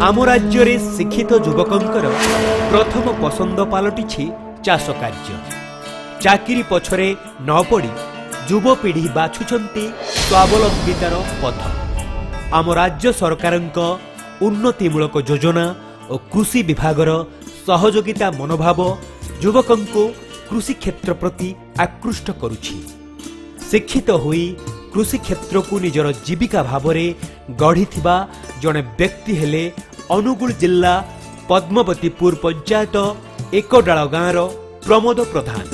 आम राज्य रे शिक्षित युवकंकर प्रथम पसंद पलटि चाष कार्य। चाकरी पछरे न पड़ी युवपीढ़ी बाछुंट स्वावलंबितार पथ। आम राज्य सरकारक उन्नतिमूलक योजना और कृषि विभागर सहयोगिता मनोभाव युवकंको कृषि क्षेत्र प्रति आकृष्ट करुछि। शिक्षित होई कृषि क्षेत्र को निजर जीविका भावरे गढ़िथिबा जड़े व्यक्ति हेले अनुगुल जिला पद्मवतीपुर पंचायत एकडाल गाँवर प्रमोद प्रधान।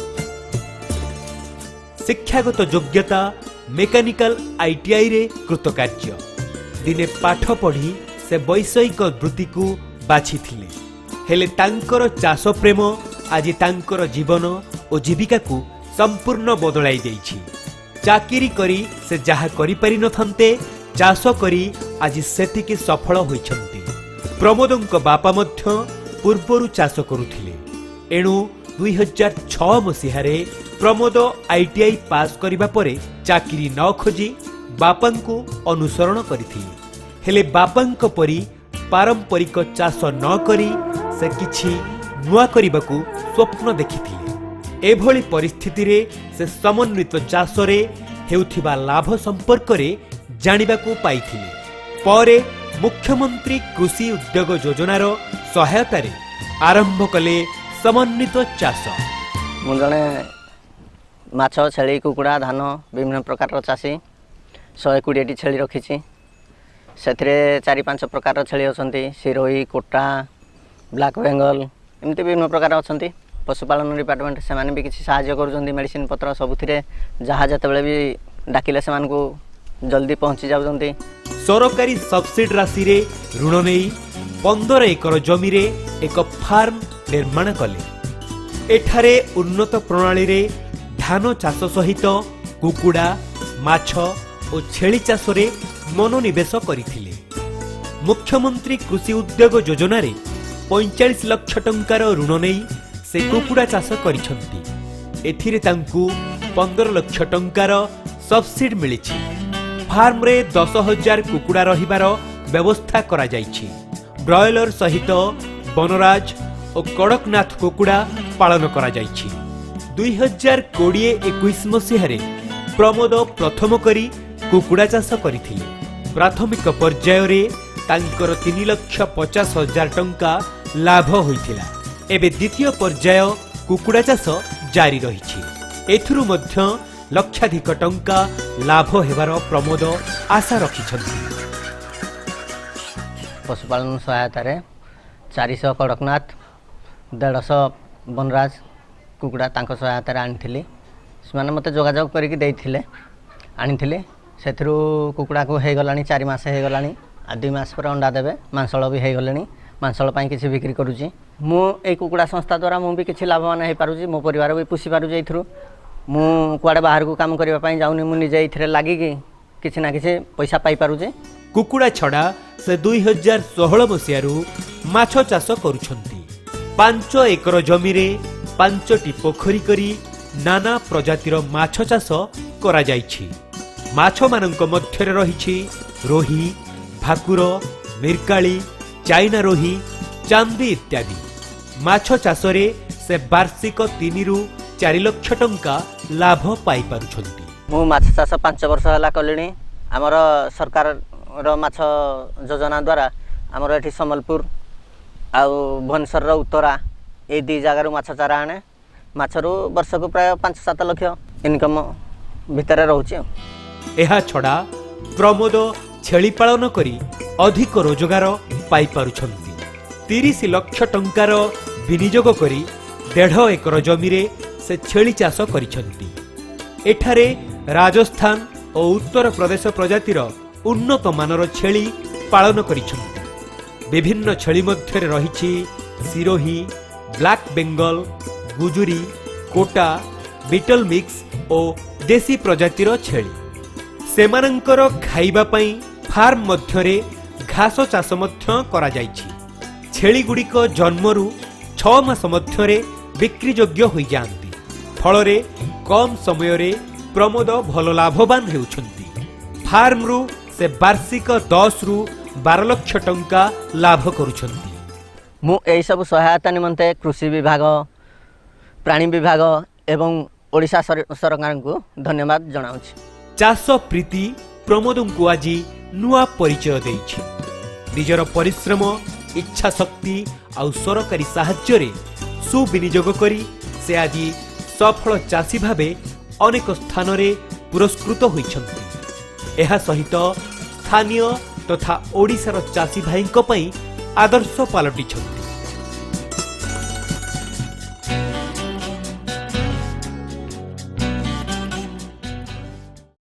शिक्षागत योग्यता मेकानिकल आईटीआई रे कृतकार्य। दिने पाठ पढ़ी से वैषयिक वृत्ति को बाछिथिले, हेले तांकर चाष प्रेम आज तांकर जीवन और जीविका को संपूर्ण बदलाई देइछि। चाकरी करी से जहा करि पारि नथन्ते चाष करी आज सेतिके सफल होइछन्ति। प्रमोदंक बापा मध्य पूर्वरु चाष करुथिले, एणु 2006 मसीहारे प्रमोद आईटीआई पास करिबा परे चाकरी न खोजी बापांको अनुसरण करिथिले। हेले बापांक परी पारंपरिक चाष न करी से किछि नुआ करिबाकू स्वप्न देखिथिले। एभली परिस्थिति रे से समन्वित चाष रे हेउथिबा लाभ संपर्क रे जानिबाकू पाइथिले। परे मुख्यमंत्री कृषि उद्योग योजनार सहायता रे आरंभ कले समन्वित चाष। मु जने माछ छेली कुकुड़ा धान विभिन्न प्रकार चाषी 120 छेली रखिछि। सेथरे 4-5 प्रकार छेली अछंती, सिरोही, कोटा, ब्लैक बेंगल एमती विभिन्न प्रकार अछंती। पशुपालन डिपार्टमेंट से माने भी किसी सहायता करूछंती, मेडिसिन पत्र सबुथिरे जहा जते बेले भी डाकिले से मान को जल्दी पहुंची जाउछंती। सरकारी सब्सिडी राशि रे ऋण नै 15 एकर जमी रे एक फार्म निर्माण कले। एठारे उन्नत प्रणाली रे धान चाष सहित कुकुड़ा, माछ और छेली चाष रे मनोनिवेश करथिले। मुख्यमंत्री कृषि उद्योग योजना रे 45 लाख टंकार ऋण नै से कुकुड़ा चाष करिसंती। एथिरे तांकू 15 लाख टंकार सब्सिडी मिलिछि। फार्म रे 10,000 कुकुड़ा रहिबार व्यवस्था करा जाइछि। ब्रॉयलर सहित बनराज और कड़कनाथ कुकुड़ा पालन करा जाइछि। 2020-21 मसीहारे प्रमोद प्रथम करी कुकुड़ा चाष करिथिले। प्राथमिक पर्याय रे तांकर 3,50,000 टंका लाभ होइथिला। एबे द्वितीय पर्याय कुकुड़ा चाष जारी रहिछि। एथुरु मध्य लक्षाधिक टंका लाभ हेबार प्रमोद आशा रखिछन्ति। पशुपालन सहायता रे 400 कड़कनाथ 150 बनराज कुकुड़ा तांको सहायता रे आनिथिली। सेमाने मते जोगाजोग करिकि देइथिले आनिथिले। सेथरु कुकुड़ा को हे गलानी 4 मास हे गलानी। आ 2 मास पर अंडा देबे। मांसळ भी हे गलेनी। मांसळ पई किछि बिक्री करूची। मु ए कुकुड़ा संस्था द्वारा मु भी किछि लाभवान हे पारुची। मो परिवार भी पुसी पारुची। एथरु मु कुआडे बाहर को काम करबा पई जाउनी। मु निजे इथरे लागि कि किछि ना किछि पैसा पाई पारुची। कुकुड़ा छड़ा से 2016 मसियारू माछ चाष करूछंती। 5 एकर जमी रे 5टी पोखरी करी नाना प्रजातिर माछ चाष करा जाइछि। माछ मानक मध्य रही रोही, भाकुर, मिरकाली, चाइना रोही, चांदी इत्यादि। माछ चाष रे से वार्षिक 3-4 लाख टंका लाभ पाई पारुछंती। मु माछ चाष 5 वर्ष हला कलिनी। हमर सरकार रो माछ योजना द्वारा हमर एठी सम्बलपुर आ भुवनेश्वर रो उत्तरा ए 2 जगह माछ चारा आने। माछरू वर्ष को प्राय 5-7 लाख इनकम भितर रहउची। एहा छड़ा प्रमोद छेली पालन करी अधिक रोजगार पाई पारुछंती। 30 लाख टंकार विनियोग करी 1.5 एकर जमी रे से छेली चाष करिछंती। एठारे राजस्थान और उत्तर प्रदेश प्रजातिर उन्नत मानर छेली पालन करिछंती। विभिन्न छेली मध्य रही सिरोही, ब्लैक बेंगल, गुजुरी, कोटा, बीटल मिक्स और देसी प्रजातिर छेली। सेमानंकर खाइबा पई फार्म मध्यरे घास चाष मध्य करा जाइछि। छेली गुड़िक जन्मरू 6 मास मध्यरे बिक्री योग्य होई जांती। फलरे कम समय रे प्रमोद भल लाभवान हेउछंती। फार्म रु से वार्षिक 10 रु 12 लाख टंका लाभ करुछंती। मु एई सब सहायता निमंते कृषि विभाग, प्राणी विभाग एवं ओडिशा सरकार को धन्यवाद जनाउछि। चाष प्रीति प्रमोद को आज नुआ परिचय देइछि। निजर परिश्रम, इच्छा शक्ति आउ सरकारी साहाय्य रे सुविनियोग करी से आज सफल चाषी भावे अनेक स्थान रे पुरस्कृत होइछन्ति। एहा सहित स्थानीय तथा ओडिशार चाषी भाईंक पई आदर्श पालटिछन्ति।